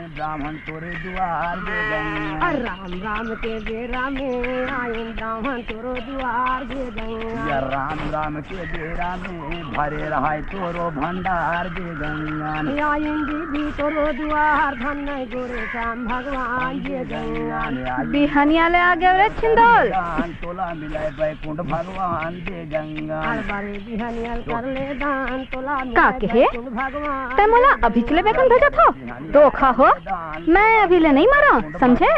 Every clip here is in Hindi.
ब्राह्मण तोरे द्वार राम राम के बेरा में आए ब्राह्मण तोरो द्वार दे गंगा। राम राम के बेरा में भरे रहाय तोरो भंडार दे गंगा। आएंगे भी तोरो द्वार धन गोरे श्याम भगवान दे गंगा। बिहनिया ले आगे रे छिंदोल तोला मिलाए बैकुंठ भगवान दे गंगा। बड़े बिहनिया कर ले दान तोला का कहे ते मोला अभी चले बेकन भेजा था धोखा हो। मैं अभी ले नहीं मारा समझे।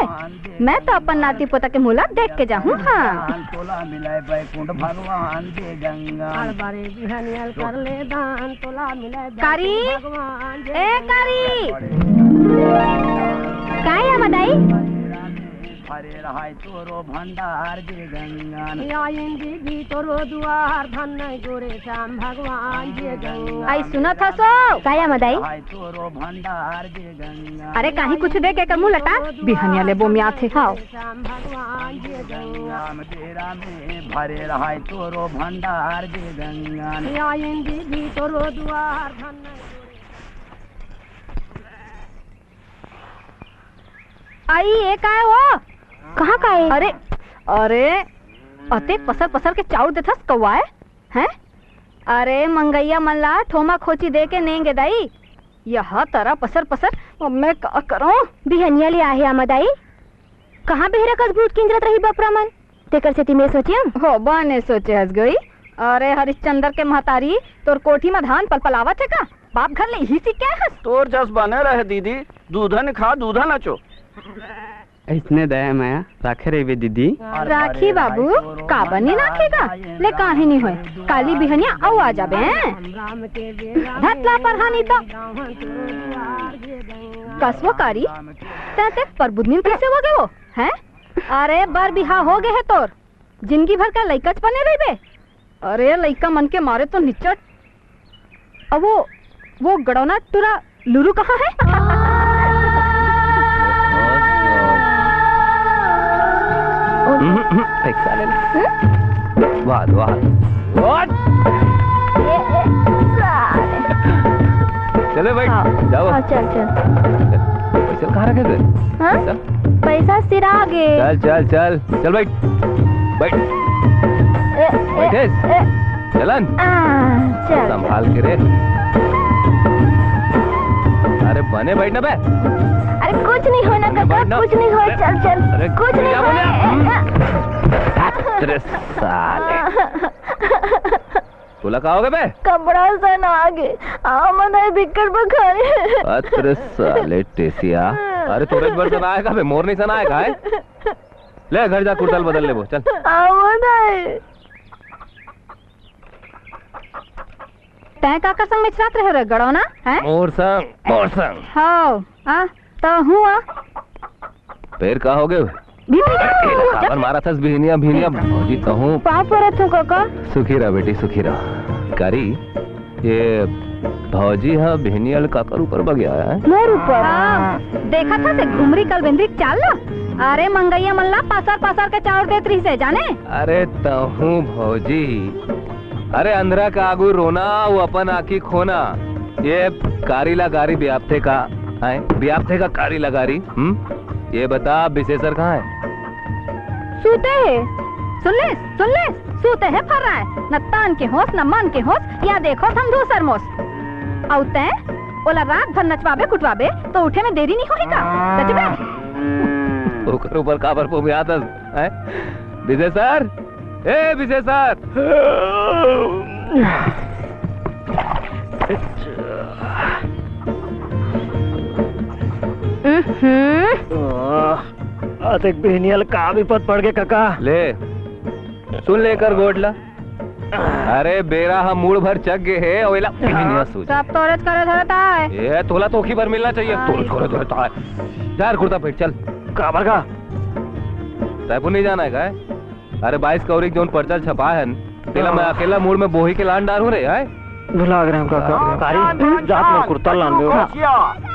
मैं तो अपन नाती पोता के मुला देख के जाऊँ। हाँ तोला मिलाए बैकुंठ भगवान दे गंगा। बड़े बिहनिया कर ले दान तोला मिलाए कारी भगवान ए कारी काय मदाई हरे रहाय तोरो भंडार दे गंगा। आएंगे भी तोरो द्वार धन गोरे श्याम भगवान दे गंगा। आई सुना था सो काया मदाई तोरो भंडार दे गंगा। अरे काहे कुछ दे के कर मुंह लटा बिहनिया ले बोमिया थे खाओ। श्याम भगवान दे गंगा। तेरा में भरे रहाय तोरो भंडार दे गंगा। आएंगे भी तोरो द्वार धन आई एक आए हो कहाँ का है? अरे अरे अते पसर पसर के चाउर देथस कौआए हैं। अरे मंगैया मल्ला ठोमा खोची दे के नेंगे दाई यह तरह पसर पसर अब मैं क्या करूं। बिहनिया ले आहे आमदाई कहाँ बेहरा कस भूत किंजरत रही बपरामन तेकर से तिमे सोचियम हो बने सोचे हस गई। अरे हरिश्चंद्र के महतारी तोर कोठी में धान पलपलावत है का बाप घर ले ही सी क्या हस तोर जस बने रहे दीदी दूधन खा दूधा नचो। इसने दया माया राखे रही दीदी। राखी बाबू का बनी नाखेगा ले काहे नहीं होए काली बिहनिया आओ आ जाबे धतला पर हानि तो कसवकारी तैसे परबुदनी कैसे हो गए वो हैं। अरे बार बिहा हो गए है तोर जिंदगी भर का लइकच बने रही बे। अरे लइका मन के मारे तो निचट अब वो गड़ौना टुरा लुरु कहाँ है। वाद वाद चले भाई जाओ। चल चल पैसा कहाँ रखे थे? पैसा सिरा गे। चल चल चल चल बैठ बैठ बैठे चलन चल संभाल के रे। अरे बने बैठना बे। अरे कुछ नहीं होना काका कुछ नहीं हो। चल चल कुछ नहीं हो। तेरे साले बोला कहा होगा बे कपड़ा सन आगे आमदाई बिकट बखाने। अरे साले टेसिया अरे तोरे बड़ सन आएगा बे मोर नहीं सन आएगा है। ले घर जा कुर्ता बदल ले वो चल। आमदाई तय काका संग में रात रहे गड़ौना है मोर संग हाँ आ तो हुआ पैर कहा हो गए भी मारा था बिहनिया बिहनिया भौजी कहूँ पाँव पर तू काका सुखी रहा बेटी सुखी रहा। कारी ये भौजी हाँ बिहनिया काकर ऊपर बगया है मोर ऊपर देखा था से घुमरी कल बेंद्री चाल ला। अरे मंगैया मल्ला पासर पासर के चाउर देत रही से जाने। अरे तहूँ भौजी अरे अंधरा का आगू रोना वो अपन आखी खोना ये कारी लगारी ब्याप्थे का है ब्याप्थे का कारी लगारी। ये बता विशेषर कहाँ है? सूते है सुन ले सूते है फर रहा है न तान के होश न मन के होश या देखो हम दूसर मोस औते ओला रात भर नचवाबे कुटवाबे तो उठे में देरी नहीं होएगा सचबे। ओकर ऊपर काबर पो में आदत है विशेषर ए विशेषर। एक बिहनियल का भी पद पड़ गए काका। ले सुन लेकर गोडला अरे बेरा हम मूड भर चक गए है ओइला बिहनिया सूझ सब तोरज करे धरता है ये तोला तो की बार मिलना चाहिए तोरज करे धरता है। यार कुर्ता पेट चल काबर का रायपुर नहीं जाना है का? अरे 22 कौरी जोन पर्चा छपा है तेला मैं अकेला मूड में बोही के लान डाल हूँ रे है भुला गए हमका कारी जात में कुर्ता लान दो।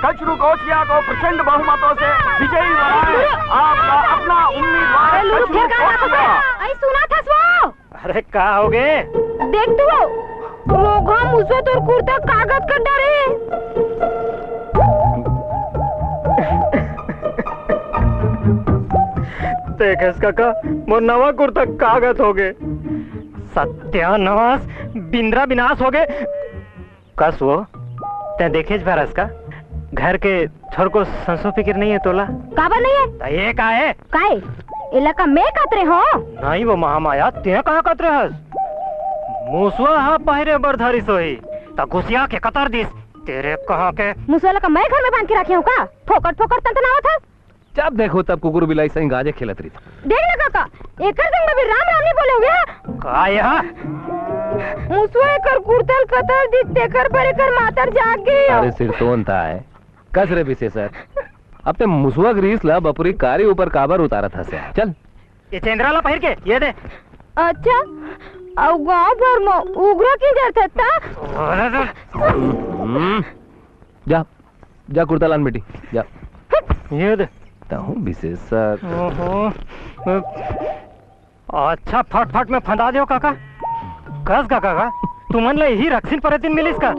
कचरू कोचिया को प्रचंड बहुमतों से विजयी बनाए आपका अपना उम्मीदवार। आई सुना था वो। अरे का हो गए देख तू वो घाम उसे तो कुर्ता कागज कर डरे देखेस काका मोर नवा कुर्ता कागज हो गए, सत्यानाश बिंद्रा विनाश हो गए। कस वो ते देखेस भरस का घर के छोर को संसो फिक्र नहीं है तोला? काबर नहीं है? तो ये का है? काहे इलाका में कतरे हो? नहीं वो महामाया ते कहाँ कतरे हस? मुसवा हा पहिरे बरधारी सोई ता घुसिया के कतर दिस तेरे कहाँ के? मुसवाला का मैं घर में बांध के रखे हूँ का? फोकट फोकट तंतनावत है। जब देखो तब कुकुर बिलाई सही गाजे खेलत रही। देख ना काका एकर संग में भी राम राम नहीं बोले हुए। का यह? मुसवा एकर कुर्तल कतर दी तेकर पर एकर मातर जाग गई। अरे सिर तोन था है कस रे विशेषर अब ते मुसवा ग्रीस ला बपुरी कारी ऊपर काबर उतारा था से। चल ये चंद्राला पहिर के ये दे। अच्छा अब गांव भर में उग्र की जरूरत था। जा जा कुर्ता लान बेटी जा। ये दे हूँ विशेषर। अच्छा फट फट में फंदा दो काका। कस काका का तुमन ले ही रक्षिन पर दिन मिलिस का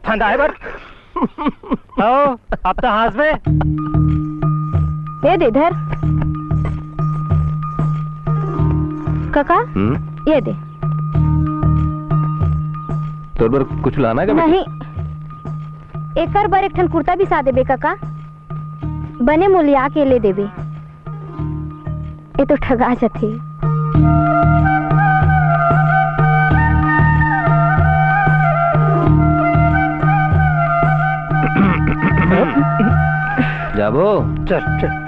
फंदा है बर। आओ अब तो हाथ में ये दे इधर काका। ये दे। तोर बर कुछ लाना है क्या? नहीं एकर बर एक ठन कुर्ता भी सा देबे काका, बने मूल्या के ले देबे। ये तो ठगा जाथे। जाबो चल चल।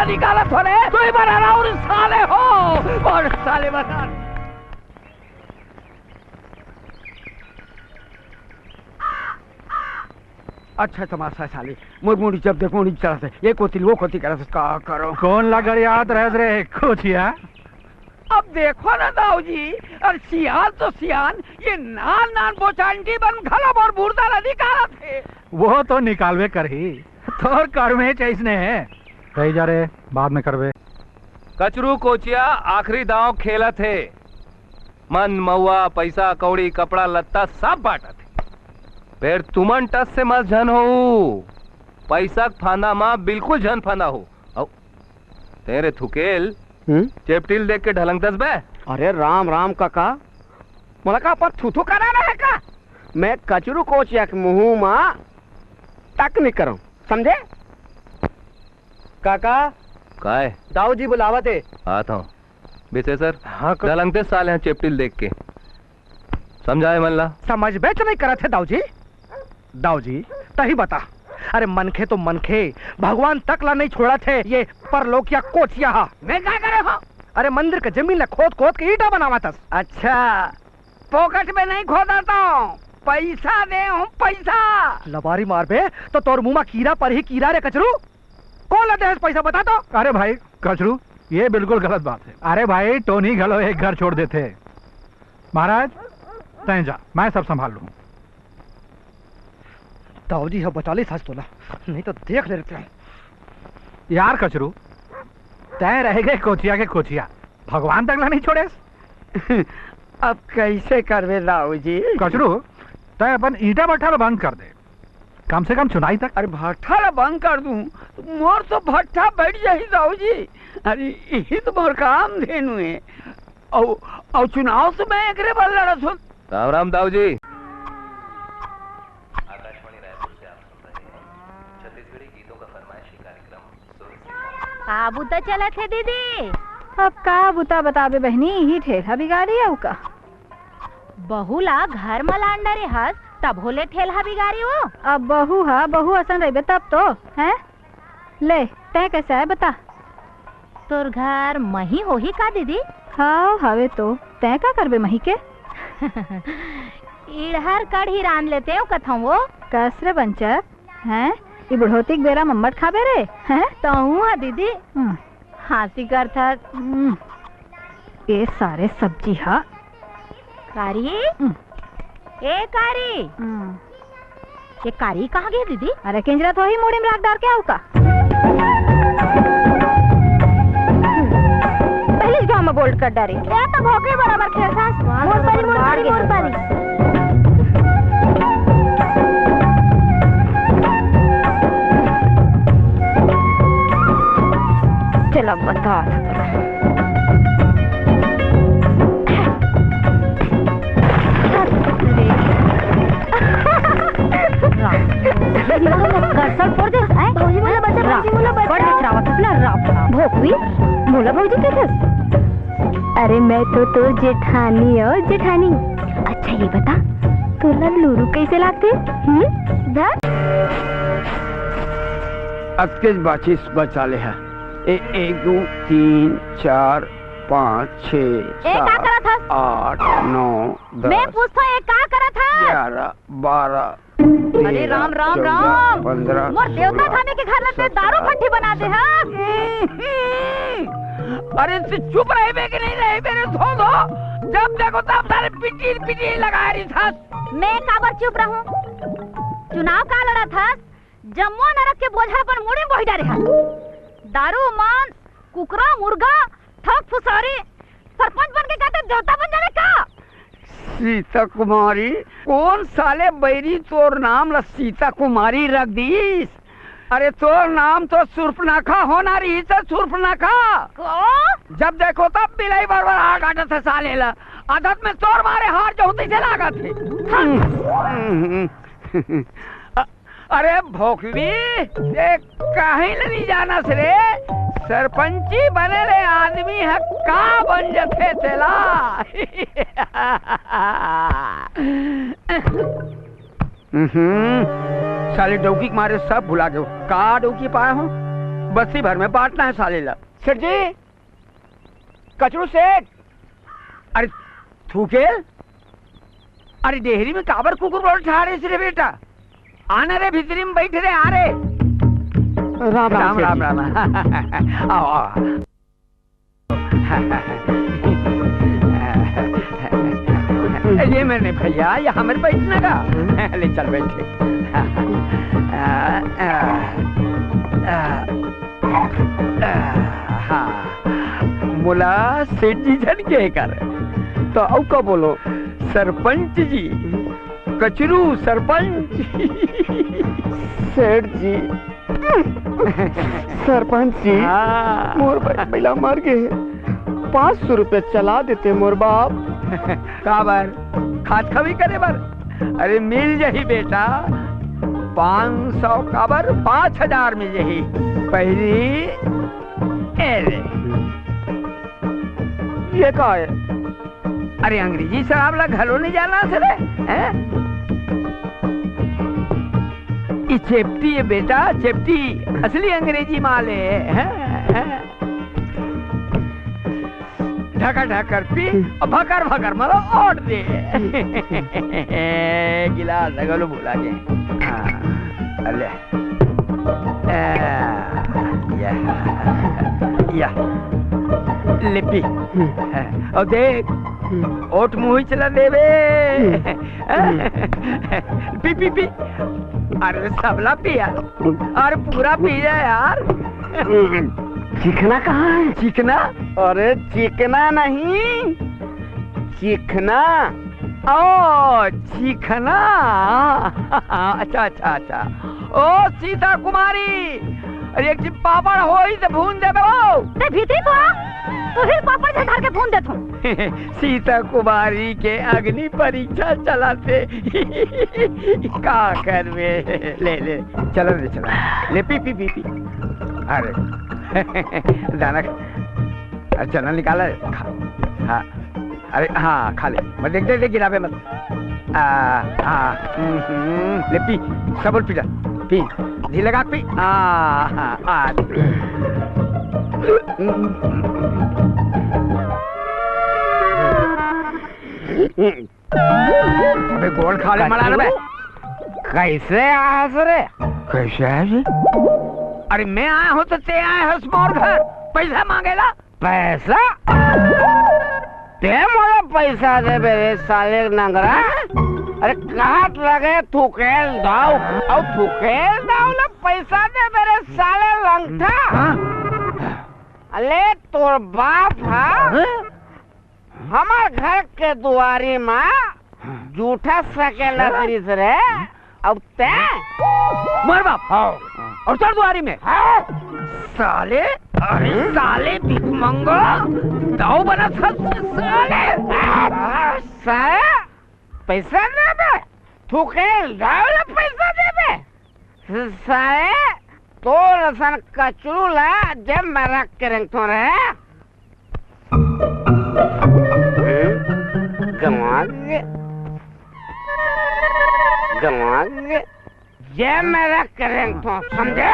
निकालत हो रे तू ही बना रहा और साले हो और साले बना। अच्छा तमाशा साले मुरमुड़ी जब देखो मुड़ी चला से ये कोतिल वो कोती करा से का करो। कौन लगा याद रह रे कोचिया? अब देखो ना दाऊ जी और सियान तो सियान ये नान नान बोचांटी बन घला और बुर्दा नदी निकाला थे। वो तो निकालवे कर ही थोर कर में चाहिए है कही जा रहे बाद में करवे। कचरू कोचिया आखिरी दांव खेला थे। मन महुआ पैसा कौड़ी कपड़ा लत्ता सब बांटा थे। फिर तुमन टस से मत झन हो पैसा फांदा माँ बिल्कुल झन फांदा हो। तेरे थुकेल चेपटिल देख के ढलंग दस बे। अरे राम राम काका मोला का पर थूथू कराना है का? मैं कचरू कोचिया के मुंह माँ तक नहीं करूं समझे? काका काय दाऊ जी बुलावत है। आता हूँ विशेषर। हाँ ढलंगते साल हैं चेपटिल देख के समझाए मल्ला। समझ बेच नहीं करा थे दाऊ जी। दाऊ जी तही बता। अरे मनखे तो मनखे भगवान तक ला नहीं छोड़ा थे ये परलोक या कोचिया। मैं क्या करे हो? अरे मंदिर के जमीन खोद खोद के ईटा बनावा था। अच्छा पॉकेट में नहीं खोदाता हूँ पैसा दे हूँ पैसा। लबारी मार बे तो तोर मुँह कीड़ा पर ही कीड़ा रे कचरू। कौन लेते हैं पैसा बता तो? अरे भाई कचरू ये बिल्कुल गलत बात है। अरे भाई टोनी घलो एक घर छोड़ देते। महाराज तय जा मैं सब संभाल लूँ। दाऊ जी बचा ले सच तोला नहीं तो देख लेते हैं। यार कचरू तय रह गए कोचिया के कोचिया भगवान तक ला नहीं छोड़े। अब कैसे करवे दाऊ जी? कचरू तय अपन ईटा भट्ठा बंद कर दे कम से कम चुनाई तक। अरे भट्ठा बंद कर दूं मोर तो भट्ठा बैठ जाही दाऊ जी। अरे यही तो मोर काम धेनु है और चुनाव से मैं एकरे बल लड़त हूं। राम राम दाऊ जी। का बुता चला थे दीदी? अब का बुता बताबे बहनी ही ठेला बिगाड़ी है का? बहुला घर मलांडा रे हस तब होले ठेला बिगाड़ी हो। अब बहू हा बहू असन रहे तब तो है ले तय कैसा है बता। तोर घर मही हो ही का दीदी? हाँ हवे तो तय का करबे मही के। इड़हर कढ़ी रान लेते हो कथम वो कसरे बंचर हैं ये बुढ़ोती बेरा मम्मट खाबे रे हैं तो हूँ दीदी हाथी कर था ये सारे सब्जी हा कारी ए कारी ये कारी कहाँ गई दीदी? अरे किंजरा तो ही मोड़ी में राख डार के आऊ का पहले गांव में बोल्ड कर डारी ये तो भोकरी बराबर खेल था मोर पारी चलो बता भोला भौजी के अरे मैं तो जेठानी हो जेठानी। अच्छा ये बता तो लल्लू कैसे लागते? अक्कीस बाचीस बचाले है 1 2 3 4 5 6 7 8 9 10 मैं पूछता हूँ का करा था? 11 12 अरे राम राम राम 15 मोर देवता थाने के घर लगते दारू भट्टी बना दे अरे चुप रहे कि नहीं रहे मेरे धो जब देखो तब सारे पिटी लगा रही था। मैं काबर चुप रहूं? चुनाव का लड़ा था जम्मू नरक के बोझा पर मुड़ी बोही डारे दारू मांस कुकरा मुर्गा ठग फुसारी सरपंच बन के कहते देवता बन जाने का। सीता कुमारी कौन साले बैरी तोर नाम ला सीता कुमारी रख दीस? अरे तोर नाम तो सुर्पनाखा होना रही है सुर्पनाखा। जब देखो तब बिलाई बरबर आ काटा था साले ला आदत में तोर मारे हार जो होती से लागा थे। अरे भोखली कहीं नहीं जाना से रे सरपंची बने रे आदमी है का बन जथे तेला। साले डौकी के मारे सब भुला गए का डौकी पाया हूँ बस्ती भर में बांटना है साले ला। सेठ जी कचरू सेठ। अरे थूके अरे डेहरी में काबर कुकुर बोल ठाड़े से रे बेटा आने रे भीतरी में बैठे रे आ रे। राम राम राम राम आओ आओ। ये मेरे भैया यहाँ मेरे बैठने का ले चल बैठे। हाँ मुला सेठ जी जन के कर तो औ का बोलो सरपंच जी कचरू सरपंच। सेठ जी सरपंच जी मोर बैला मर गए 500 रुपए चला देते मोर बाप। काबर खाद खबी करे बर अरे मिल जाही बेटा 500 काबर 5000 मिल जाही पहली एले। ये का है? अरे अंग्रेजी शराब ला घरों नहीं जाना सरे हैं? ये चेप्टी है बेटा चेप्टी असली अंग्रेजी माल है। ढका ढकर पी और भकर भकर मारो ओट दे। गिलास लगलो भुला के अले या लिपि और देख ओट मुँह चला देवे। पी पी पी अरे सबला पिया अरे पूरा पी जाए यार। चिकना कहाँ है? चिकना? अरे चिकना नहीं चिकना। ओ चिकना अच्छा अच्छा अच्छा। ओ सीता कुमारी अरे एक पापड़ हो ही तो भून दे वो भीतरी तो फिर पापड़ से धर के भून देता। सीता कुमारी के अग्नि परीक्षा चलाते का कर ले ले चलो ले चलो ले पी पी पी पी। अरे दाना चना निकाला हाँ अरे हाँ खा ले मैं देखते थे गिरा पे मत। हाँ ले पी सबल पीला पी घी लगा पी। अबे गोल खा ले मरा रे। कैसे आया रे? कैसे आया जी? अरे मैं आया हूँ तो ते आया है मोर घर, पैसा मांगेला? पैसा? ते मोला पैसा दे बे साले नंगरा। अरे कहाँ लगे थुकेल दाव और थुकेल दाव ना पैसा दे मेरे साले लंगठा। अले तोर बाप है हमार घर के दुआरी में जूठा सकेल खरीद रे। अब ते मर बाप और चढ़ दुआरी में साले। अरे साले भिखमंगो दाव बना साले। साले पैसा दे बे थुकेल दाव ना पैसा दे बे साले। तो रसन कचरू ला जब मेरा करेंग तो रे गमागे ये मेरा करेंग तो समझे?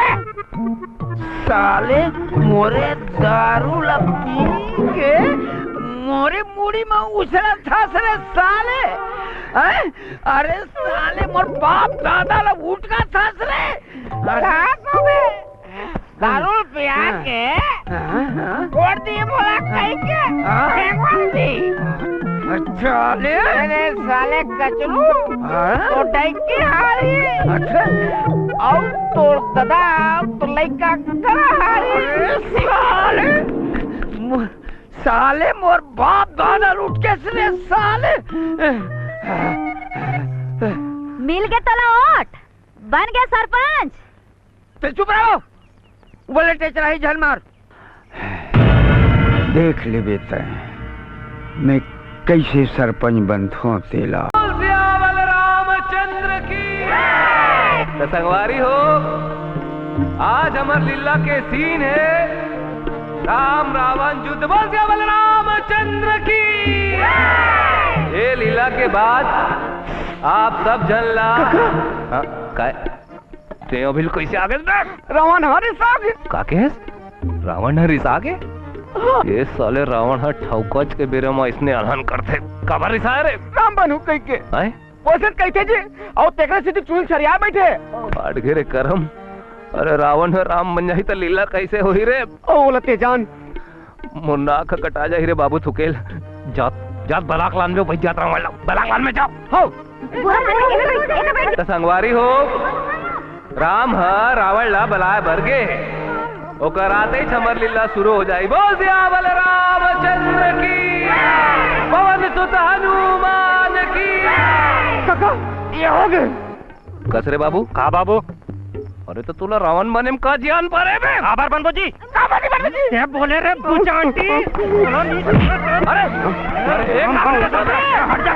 साले मोरे दारू लपी के मोरे मुड़ी में उछला था सरे साले। अरे साले मोर बाप दादा ला उठ का था सरे। दारू पिया के छोड़ दिए बोला कहीं के साले। अरे साले कचरू तो डाइक के हारी। अच्छा और तो दादा तो लड़का करा हारी। साले साले मोर बाप दादा लूट के सरे साले। मिल गए तला ओट बन गया सरपंच। तो चुप रहो बोले टेचराही झल मार। देख ले बेटा मैं कैसे सरपंच बनता तेला। रामचंद्र की तो संगवारी हो आज हमार लीला के सीन है राम रावण युद्ध बोल रामचंद्र की। ये लीला के बाद आप सब जनला अभिल कैसे आगे रावण हरिस आगे काके रावण हरिस आगे। ये साले रावण हर ठौकच के बेरे में इसने अनहन करते कबर रिसा रे राम बनू कह के पोषण कहते जी और तेकरे से चुन छरिया बैठे फाट घेरे करम। अरे रावण राम बन जाही तो लीला कैसे होही रे? ओ लते जान मुन्ना का कटा जाही रे बाबू थुकेल। जात जात बलाक लान में जात रावण बलाक लान में जाओ हो तो संगवारी हो राम है रावण ला बलाय बरगे ओकर आते ही छमर लीला शुरू हो जाई। बोल सियावल रामचंद्र की पवन सुत हनुमान की। काका ये हो गए कसरे बाबू का बाबू? अरे तो तुला रावण बने में का ज्ञान पारे बे? आभार बनबो जी। क्या बोले रे पूजा आंटी? अरे हट जा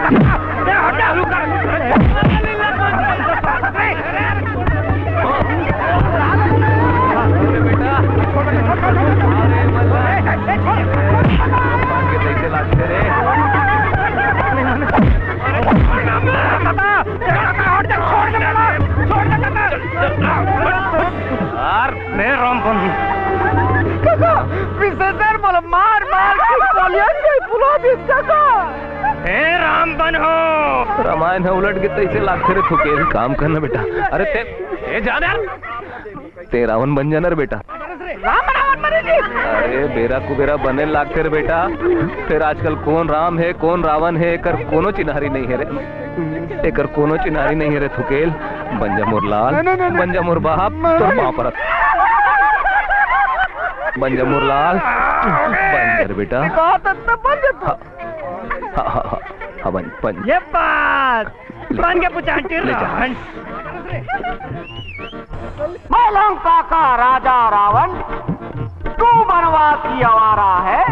कैसे लगते रे? मैं राम बंधु बोलो मार मार हे राम बन हो। रामायण है उलट के तैसे लागते रे थुकेल काम करना बेटा। अरे ते जा यार ते रावण बन जाना रे बेटा। रावण बने जी। अरे बेरा कुबेरा बने लागते रे बेटा। फिर आजकल कौन राम है कौन रावण है कर कोनो चिन्हारी नहीं है रे। एकर कोनो चिन्हारी नहीं है रे थुकेल। बंजा मोर लाल बंजा मोर बाप तोर पांव परत बंजा मोर लाल बंजर बेटा। हाँ बन ये बात बन गया पूजा आंटी। मैं लंका का राजा रावण तू वनवासी आवारा है।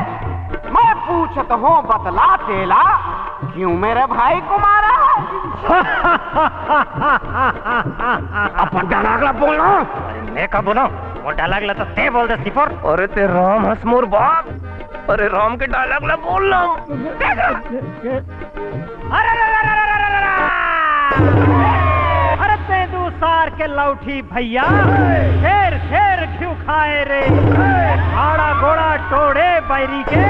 मैं पूछत हूँ बतला तेला क्यों मेरे भाई को मारा? अपन डाला बोलो। मैं कब बोला वो डायलॉग तो ते बोल दे सिफर। अरे ते राम हंस मोर बाप। अरे राम के डायलॉग ला बोल लो। अरे ते सार के लौठी भैया घेर घेर घिउ खाए रे आड़ा घोड़ा टोड़े बैरी के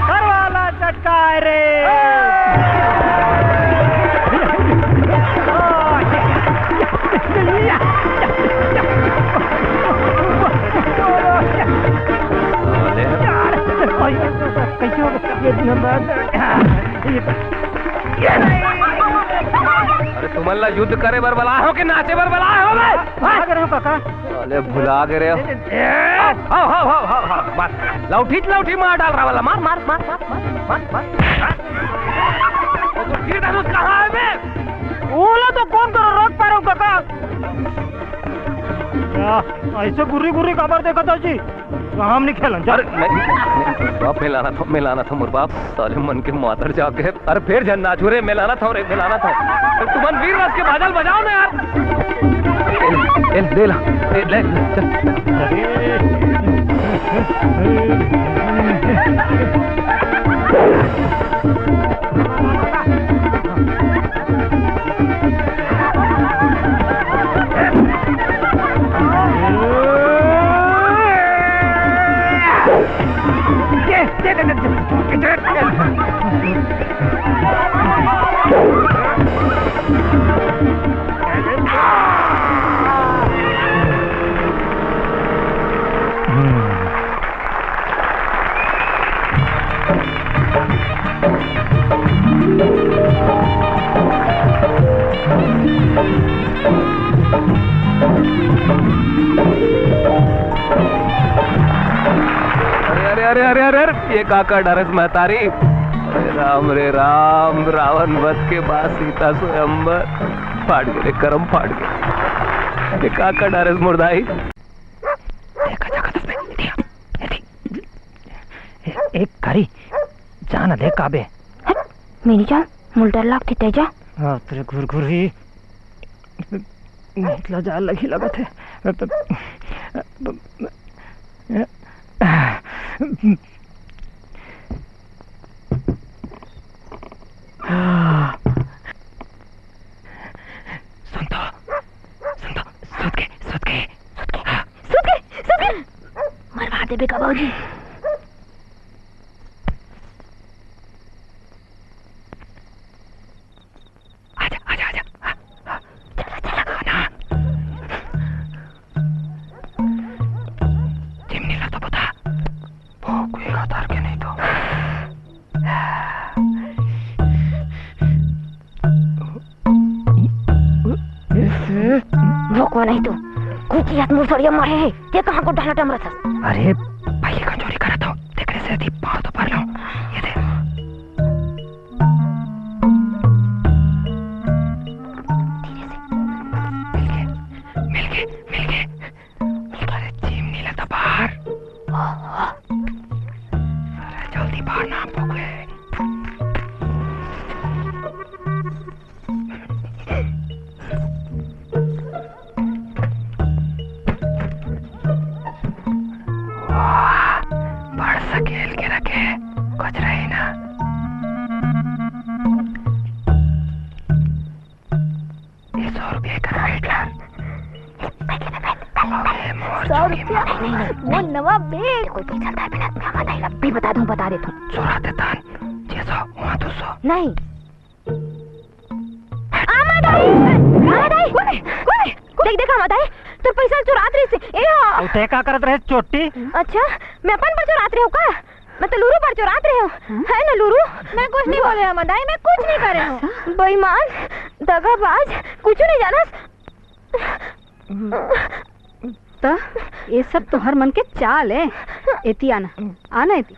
करवाला चटकाए रे। अरे तुमला युद्ध करे बर बला हो कि नाचे बर बला हो बे? भाग रहे हो काका? अरे भुला गए हो। बस लौठी मार डाल रहा वाला मार मार मार मार मार मार मार। और तो तीर धनुष कहाँ है बे? ओला तो कौन करो रोक पा रहा हूँ काका। ऐसे गुर्री गुर्री खबर देखा था जी हम नहीं खेलन। मिलाना था मोर बाप साले मन के मातर जाके। अरे फिर जन नाचू रे मिलाना था तुमन वीर रस के बादल बजाओ ना यार। ले ला ले अरे अरे अरे अरे ये काका डरस महतारी। अरे राम रावण वध के बाद सीता स्वयंवर फाड़ गए करम फाड़ गए। ये काका डरस मुर्दाई देखा एक करी जाना दे काबे मेरी जान मुल्डर लाग थी तेजा। हाँ तेरे घुर ही निकला जा लगी लगा थे। मरवा दे बेका बाबूजी। आजा आजा आजा चला चला खाना चिमनी ला तो बता भोंकेगा तार के नहीं तो। भोंकवा नहीं तो कुछ याद मुसड़िया मारे है ये कहाँ को ढाला टमरा था। अरे पहले का चोरी करा था देखने से थी पाँव तो भर लो ये दे। मिल गए अरे चिमनी ला तो बाहर। अरे जल्दी बाहर ना भोंके। खेल के रखे कुछ रही ना। ये 100 रुपये का नोट ला। 100 रुपया वो नवा बेग कोई पैसा था बिना मैं बता देता हूँ। चुराते तान 600 वहाँ 200 नहीं। देख आमादाई तो पैसा चुरात रही से ए हो उते का करत रहे चोटी। अच्छा मैं अपन पर चुरात रही हूँ का? मैं तो लूरू पर चुरात रही हूँ है ना लूरू? मैं कुछ नहीं बोले आमादाई मैं कुछ नहीं कर रही हूँ। बेईमान दगाबाज कुछ नहीं जाना। तो ये सब तुम्हार मन के चाल है। एती आना एती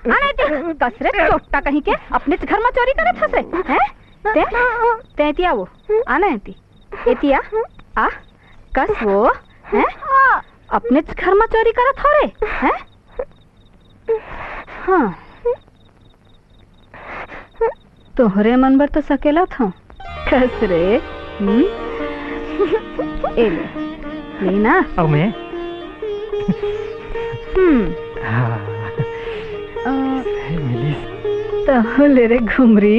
कसरे चोट्टा कहीं के अपने घर में चोरी करे फंसे हैं ते एती वो आना एती आ कस वो हैं अपने घर में चोरी करत हो रे हैं। हाँ तोहरे मन बर तो सकेला था कस रे ए ले ना अब मैं तो ले रे घुमरी